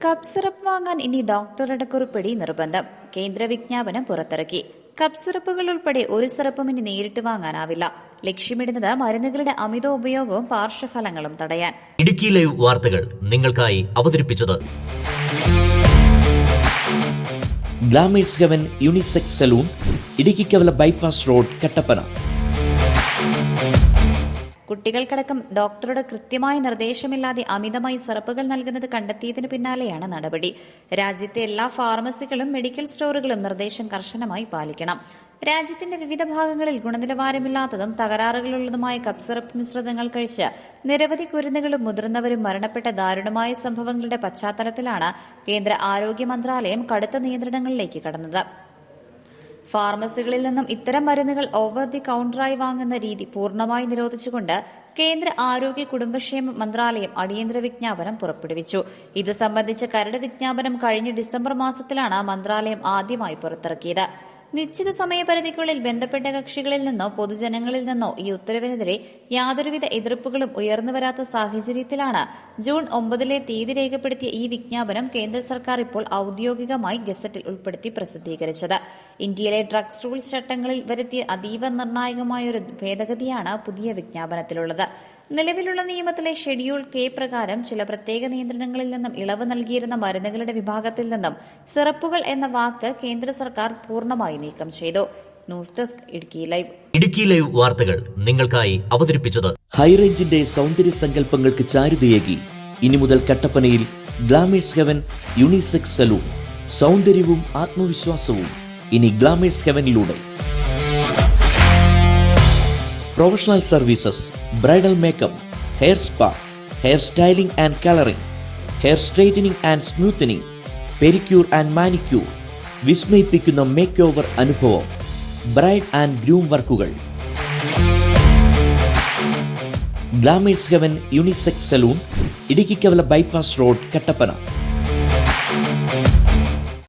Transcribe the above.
Cup syrup വാങ്ങാൻ ഇനി ഡോക്ടറുടെ കുറിപ്പടി നിർബന്ധം. കേന്ദ്ര വിജ്ഞാപനം പുറത്തിറക്കി. കപ്പ് സിറപ്പുകൾ ഉൾപ്പെടെ ഒരു സിറപ്പും ഇനി നേരിട്ട് വാങ്ങാനാവില്ല. ലക്ഷ്യമിടുന്നത് മരുന്നുകളുടെ അമിത ഉപയോഗവും പാർശ്വഫലങ്ങളും തടയാൻ. ഇടുക്കി ലൈവ് വാർത്തകൾ നിങ്ങൾക്കായി അവതരിപ്പിച്ചത് glamours heaven unisex salon, Idukkikavala bypass road, Kattappana. കുട്ടികൾക്കടക്കം ഡോക്ടറുടെ കൃത്യമായ നിർദ്ദേശമില്ലാതെ അമിതമായി സിറപ്പുകൾ നൽകുന്നത് കണ്ടെത്തിയതിനു പിന്നാലെയാണ് നടപടി. രാജ്യത്തെ എല്ലാ ഫാർമസികളും മെഡിക്കൽ സ്റ്റോറുകളും നിർദ്ദേശം കർശനമായി പാലിക്കണം. രാജ്യത്തിന്റെ വിവിധ ഭാഗങ്ങളിൽ ഗുണനിലവാരമില്ലാത്തതും തകരാറുകളുള്ളതുമായ കപ്പ് സിറപ്പ് മിശ്രിതങ്ങൾ കഴിച്ച് നിരവധി കുരുന്നുകളും മുതിർന്നവരും മരണപ്പെട്ട ദാരുണമായ സംഭവങ്ങളുടെ പശ്ചാത്തലത്തിലാണ് കേന്ദ്ര ആരോഗ്യ മന്ത്രാലയം കടുത്ത നിയന്ത്രണങ്ങളിലേക്ക് കടന്നത്. ഫാർമസികളിൽ നിന്നും ഇത്തരം മരുന്നുകൾ ഓവർ ദി കൌണ്ടറായി വാങ്ങുന്ന രീതി പൂർണ്ണമായി നിരോധിച്ചുകൊണ്ട് കേന്ദ്ര ആരോഗ്യ കുടുംബക്ഷേമ മന്ത്രാലയം അടിയന്തര വിജ്ഞാപനം പുറപ്പെടുവിച്ചു. ഇത് സംബന്ധിച്ച കരട് വിജ്ഞാപനം കഴിഞ്ഞ ഡിസംബർ മാസത്തിലാണ് മന്ത്രാലയം ആദ്യമായി പുറത്തിറക്കിയത്. നിശ്ചിത സമയപരിധിക്കുള്ളിൽ ബന്ധപ്പെട്ട കക്ഷികളിൽ നിന്നോ പൊതുജനങ്ങളിൽ നിന്നോ ഈ ഉത്തരവിനെതിരെ യാതൊരുവിധ എതിർപ്പുകളും ഉയർന്നുവരാത്ത സാഹചര്യത്തിലാണ് ജൂൺ 9 തീയതി രേഖപ്പെടുത്തിയ ഈ വിജ്ഞാപനം കേന്ദ്ര സർക്കാർ ഇപ്പോൾ ഔദ്യോഗികമായി ഗസറ്റിൽ ഉൾപ്പെടുത്തി പ്രസിദ്ധീകരിച്ചത്. ഇന്ത്യയിലെ ഡ്രഗ്സ് റൂൾസ് ചട്ടങ്ങളിൽ വരുത്തിയ അതീവ നിർണായകമായൊരു ഭേദഗതിയാണ് പുതിയ വിജ്ഞാപനത്തിലുള്ളത്. നിലവിലുള്ള നിയമത്തിലെ ഷെഡ്യൂൾ കെ പ്രകാരം ചില പ്രത്യേക നിയന്ത്രണങ്ങളിൽ നിന്നും ഇളവ് നൽകിയിരുന്ന മരുന്നുകളുടെ വിഭാഗത്തിൽ നിന്നും സിറപ്പുകൾ എന്ന വാക്ക് കേന്ദ്ര സർക്കാർ പൂർണ്ണമായി നീക്കം ചെയ്തു. ന്യൂസ് ഡെസ്ക് ഇടുക്കി ലൈവ് വാർത്തകൾ നിങ്ങൾക്കായി അവതരിപ്പിച്ചത് ഹൈറേഞ്ചിന്റെ സൗന്ദര്യ സങ്കല്പങ്ങൾക്ക് ചാരുതയേകി ഇനി മുതൽ കട്ടപ്പനയിൽ ഗ്ലാമേഴ്സ് ഹെവൻ യൂണിസെക്സ് സലൂൺ. സൗന്ദര്യവും ആത്മവിശ്വാസവും ഇനി ഗ്ലാമേഴ്സ് ഹെവനിലൂടെ. Professional services, bridal makeup, hair spa, hair styling and colouring, hair straightening and smoothening, pedicure and manicure, വിസ്മയിപ്പിക്കുന്ന മേക്ക് ഓവർ അനുഭവം, ബ്രൈഡ് ആൻഡ് ഗ്രൂം വർക്കുകൾ. Glamours heaven unisex salon, Idukkikavala bypass road, Kattappana.